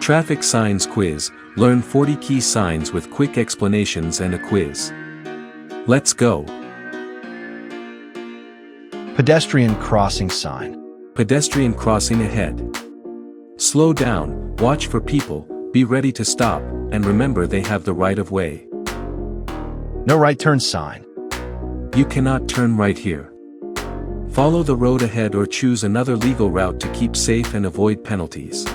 Traffic Signs Quiz. Learn 40 key signs with quick explanations and a quiz. Let's go. Pedestrian crossing sign. Pedestrian crossing ahead. Slow down, watch for people, be ready to stop, and remember they have the right of way. No right turn sign. You cannot turn right here. Follow the road ahead or choose another legal route to keep safe and avoid penalties.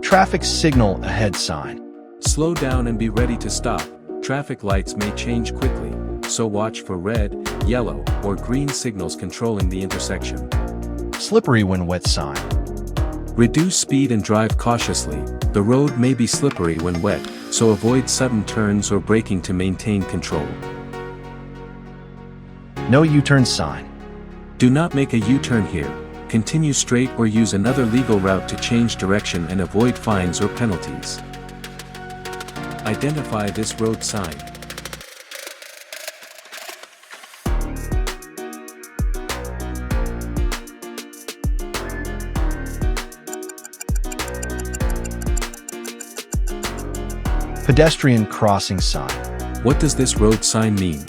Traffic signal ahead sign. Slow down and be ready to stop. Traffic lights may change quickly, so watch for red, yellow, or green signals controlling the intersection. Slippery when wet sign. Reduce speed and drive cautiously. The road may be slippery when wet, so avoid sudden turns or braking to maintain control. No U-turn sign. Do not make a U-turn here. Continue straight or use another legal route to change direction and avoid fines or penalties. Identify this road sign. Pedestrian crossing sign. What does this road sign mean?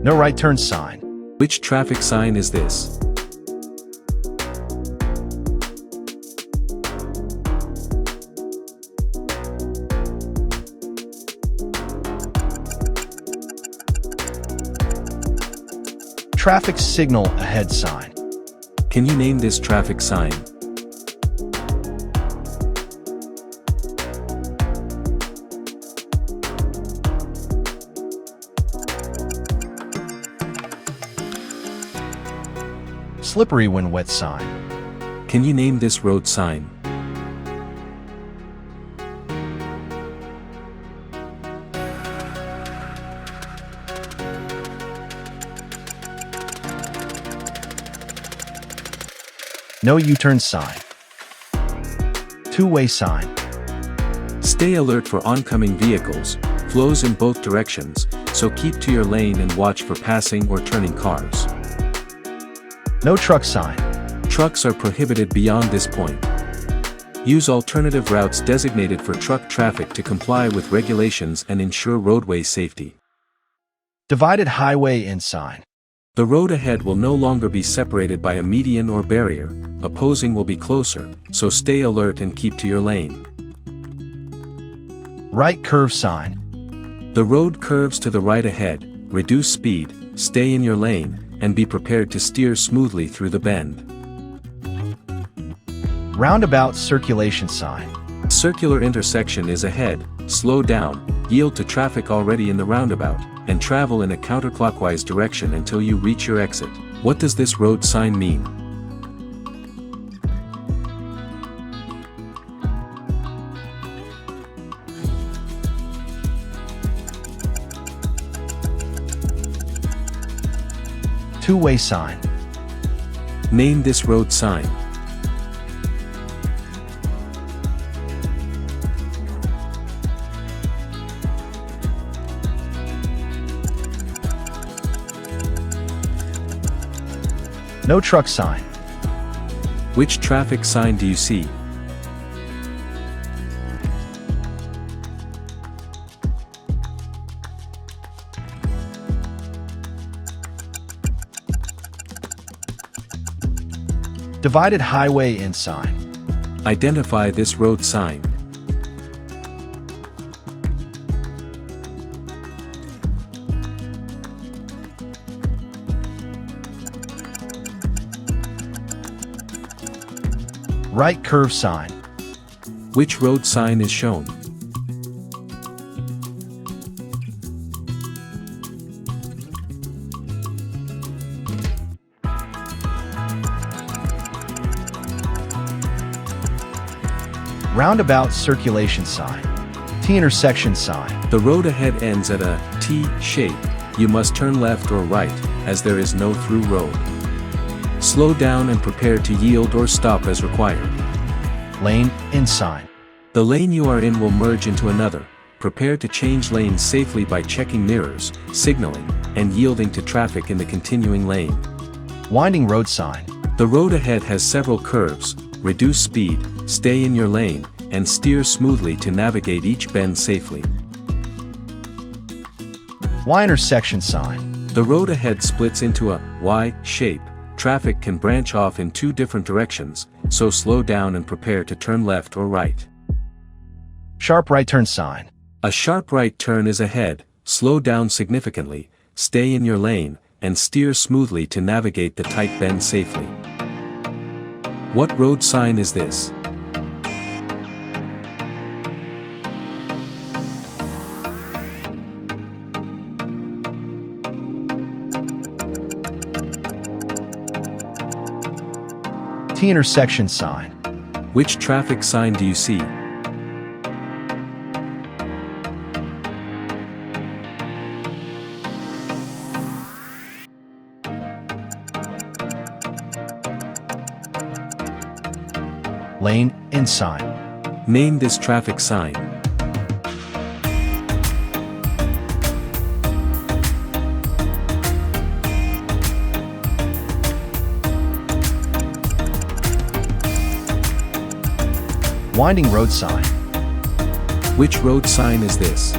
No right turn sign. Which traffic sign is this? Traffic signal ahead sign. Can you name this traffic sign? Slippery when wet sign. Can you name this road sign? No U-turn sign. Two-way sign. Stay alert for oncoming vehicles, flows in both directions, so keep to your lane and watch for passing or turning cars. No truck sign. Trucks are prohibited beyond this point. Use alternative routes designated for truck traffic to comply with regulations and ensure roadway safety. Divided highway in sign. The road ahead will no longer be separated by a median or barrier, opposing will be closer, so stay alert and keep to your lane. Right curve sign. The road curves to the right ahead, reduce speed, stay in your lane, and be prepared to steer smoothly through the bend. Roundabout circulation sign. Circular intersection is ahead, slow down, yield to traffic already in the roundabout, and travel in a counterclockwise direction until you reach your exit. What does this road sign mean? Two-way sign. Name this road sign. No truck sign. Which traffic sign do you see? Divided highway in sign. Identify this road sign. Right curve sign. Which road sign is shown? Roundabout circulation sign. T-intersection sign. The road ahead ends at a T shape. You must turn left or right, as there is no through road. Slow down and prepare to yield or stop as required. Lane in sign. The lane you are in will merge into another. Prepare to change lanes safely by checking mirrors, signaling, and yielding to traffic in the continuing lane. Winding road sign. The road ahead has several curves. Reduce speed, stay in your lane, and steer smoothly to navigate each bend safely. Y-intersection sign. The road ahead splits into a Y shape. Traffic can branch off in two different directions, so slow down and prepare to turn left or right. Sharp right turn sign. A sharp right turn is ahead. Slow down significantly, stay in your lane, and steer smoothly to navigate the tight bend safely. What road sign is this? T-intersection sign. Which traffic sign do you see? Lane in sign. Name this traffic sign. Winding road sign. Which road sign is this?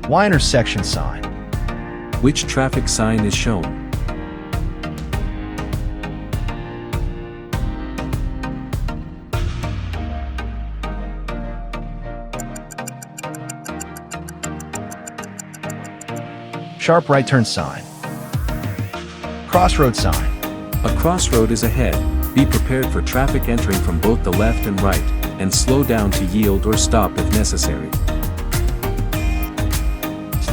Y-intersection sign. Which traffic sign is shown? Sharp right turn sign. Crossroad sign. A crossroad is ahead. Be prepared for traffic entering from both the left and right, and slow down to yield or stop if necessary.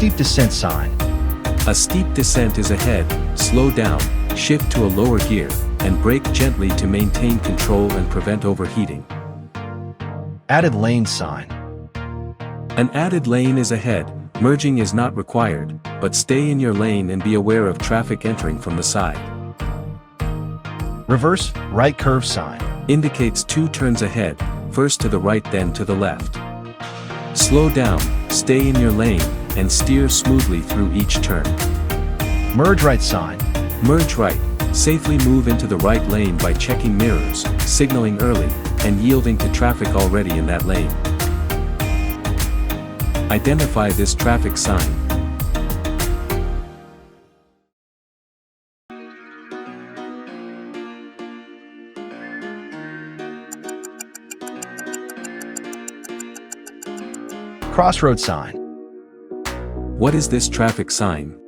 Steep descent sign. A steep descent is ahead. Slow down, shift to a lower gear, and brake gently to maintain control and prevent overheating. Added lane sign. An added lane is ahead. Merging is not required, but stay in your lane and be aware of traffic entering from the side. Reverse right curve sign. Indicates two turns ahead, first to the right then to the left. Slow down, stay in your lane, and steer smoothly through each turn. Merge right sign. Merge right. Safely move into the right lane by checking mirrors, signaling early, and yielding to traffic already in that lane. Identify this traffic sign. Crossroad sign. What is this traffic sign?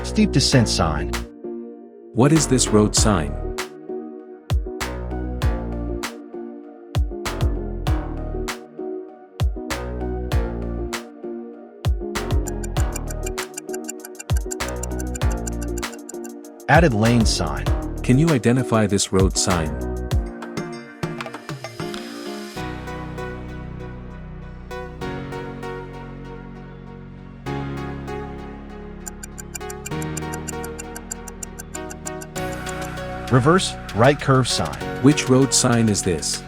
Steep descent sign. What is this road sign? Added lane sign. Can you identify this road sign? Reverse right curve sign. Which road sign is this?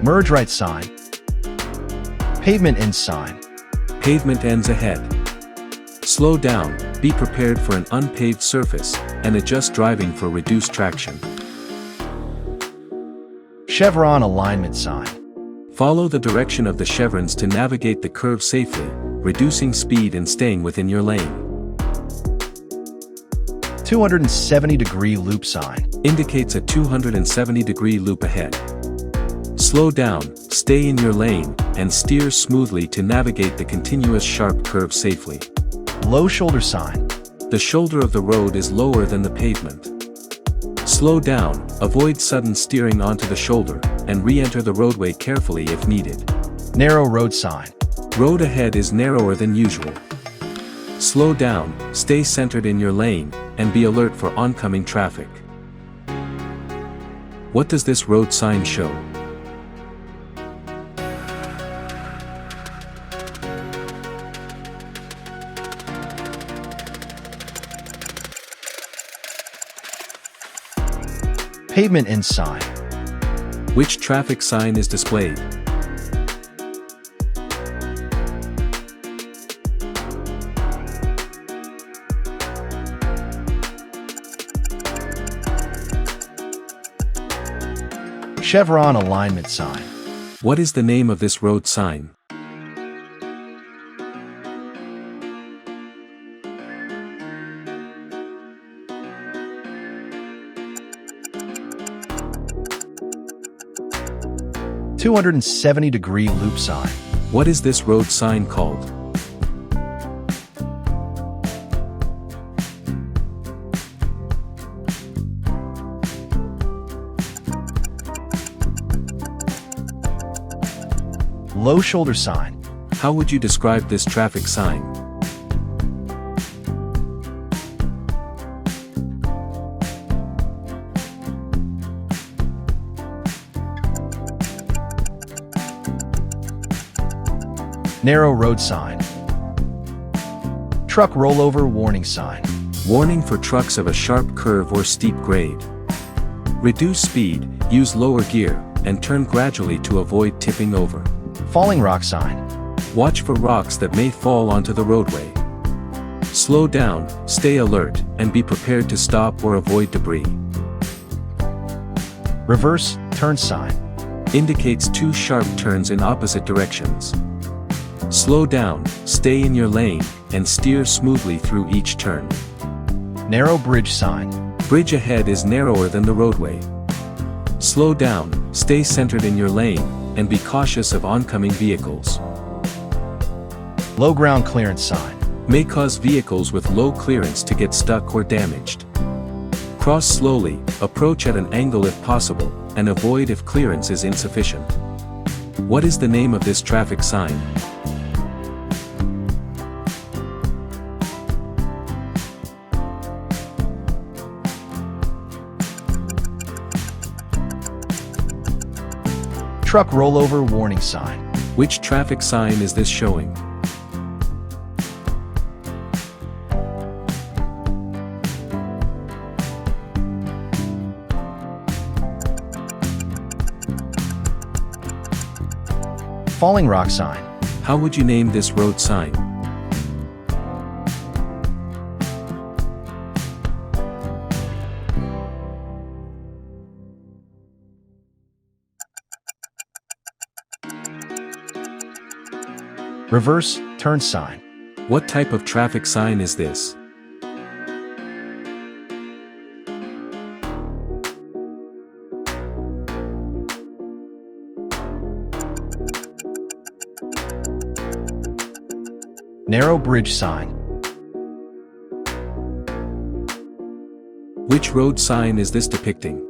Merge right sign. Pavement ends sign. Pavement ends ahead. Slow down, be prepared for an unpaved surface, and adjust driving for reduced traction. Chevron alignment sign. Follow the direction of the chevrons to navigate the curve safely, reducing speed and staying within your lane. 270-degree loop sign. Indicates a 270-degree loop ahead. Slow down, stay in your lane, and steer smoothly to navigate the continuous sharp curve safely. Low shoulder sign. The shoulder of the road is lower than the pavement. Slow down, avoid sudden steering onto the shoulder, and re-enter the roadway carefully if needed. Narrow road sign. Road ahead is narrower than usual. Slow down, stay centered in your lane, and be alert for oncoming traffic. What does this road sign show? Pavement end sign. Which traffic sign is displayed? Chevron alignment sign. What is the name of this road sign? "270-degree loop sign." What is this road sign called? Low shoulder sign. How would you describe this traffic sign? Narrow road sign. Truck rollover warning sign. Warning for trucks of a sharp curve or steep grade. Reduce speed, use lower gear, and turn gradually to avoid tipping over. Falling rock sign. Watch for rocks that may fall onto the roadway. Slow down, stay alert, and be prepared to stop or avoid debris. Reverse turn sign. Indicates two sharp turns in opposite directions. Slow down, stay in your lane, and steer smoothly through each turn. Narrow bridge sign. Bridge ahead is narrower than the roadway. Slow down, stay centered in your lane, and be cautious of oncoming vehicles. Low ground clearance sign. May cause vehicles with low clearance to get stuck or damaged. Cross slowly, approach at an angle if possible, and avoid if clearance is insufficient. What is the name of this traffic sign? Truck rollover warning sign. Which traffic sign is this showing? Falling rock sign. How would you name this road sign? Reverse turn sign. What type of traffic sign is this? Narrow bridge sign. Which road sign is this depicting?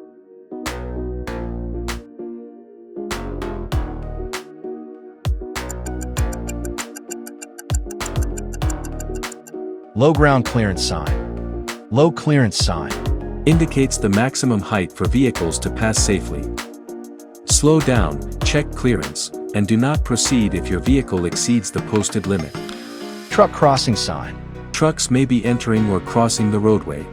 Low ground clearance sign. Low clearance sign. Indicates the maximum height for vehicles to pass safely. Slow down, check clearance, and do not proceed if your vehicle exceeds the posted limit. Truck crossing sign. Trucks may be entering or crossing the roadway.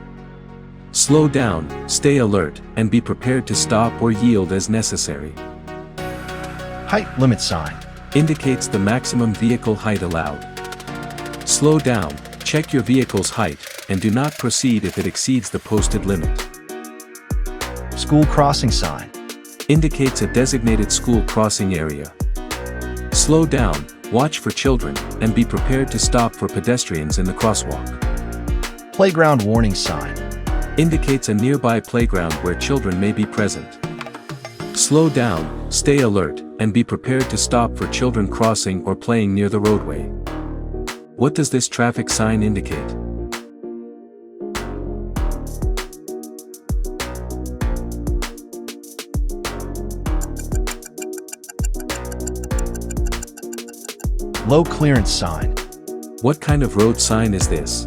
Slow down, stay alert, and be prepared to stop or yield as necessary. Height limit sign. Indicates the maximum vehicle height allowed. Slow down, check your vehicle's height, and do not proceed if it exceeds the posted limit. School crossing sign. Indicates a designated school crossing area. Slow down, watch for children, and be prepared to stop for pedestrians in the crosswalk. Playground warning sign. Indicates a nearby playground where children may be present. Slow down, stay alert, and be prepared to stop for children crossing or playing near the roadway. What does this traffic sign indicate? Low clearance sign. What kind of road sign is this?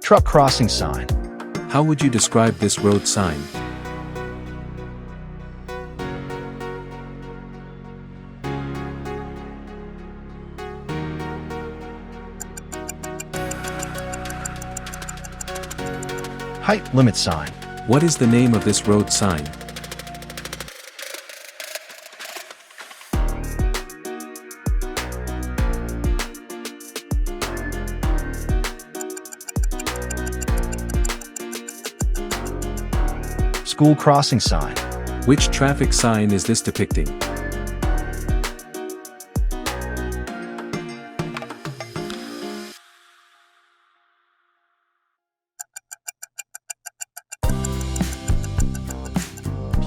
Truck crossing sign. How would you describe this road sign? Height limit sign. What is the name of this road sign? School crossing sign. Which traffic sign is this depicting?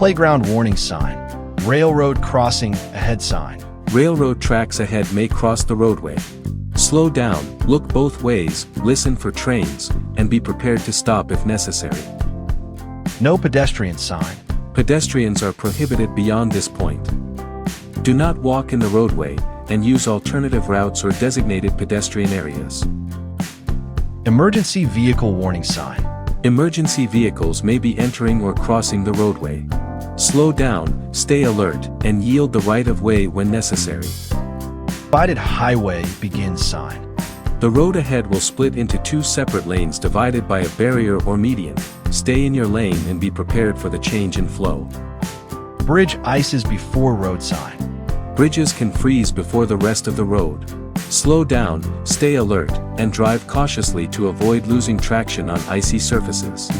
Playground warning sign. Railroad crossing ahead sign. Railroad tracks ahead may cross the roadway. Slow down, look both ways, listen for trains, and be prepared to stop if necessary. No pedestrian sign. Pedestrians are prohibited beyond this point. Do not walk in the roadway, and use alternative routes or designated pedestrian areas. Emergency vehicle warning sign. Emergency vehicles may be entering or crossing the roadway. Slow down, stay alert, and yield the right of way when necessary. Divided highway begins sign. The road ahead will split into two separate lanes divided by a barrier or median. Stay in your lane and be prepared for the change in flow. Bridge ices before road sign. Bridges can freeze before the rest of the road. Slow down, stay alert, and drive cautiously to avoid losing traction on icy surfaces.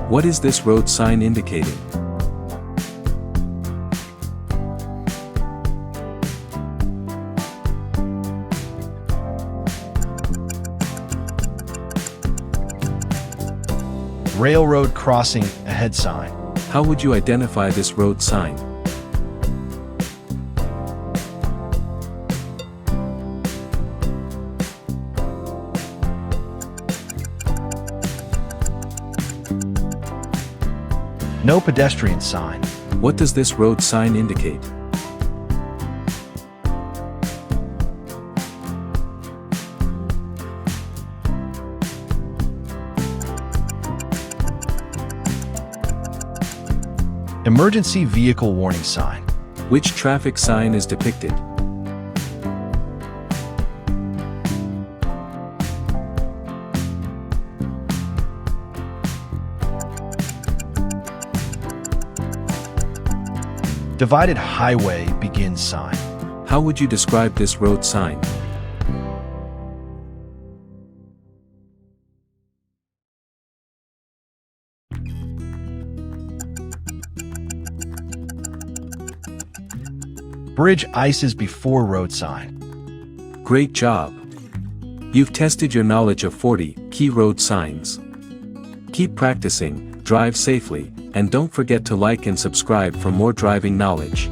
What is this road sign indicating? Railroad crossing ahead sign. How would you identify this road sign? No pedestrian sign. What does this road sign indicate? Emergency vehicle warning sign. Which traffic sign is depicted? Divided highway begins sign. How would you describe this road sign? Bridge ices before road sign. Great job! You've tested your knowledge of 40 key road signs. Keep practicing, drive safely, and don't forget to like and subscribe for more driving knowledge.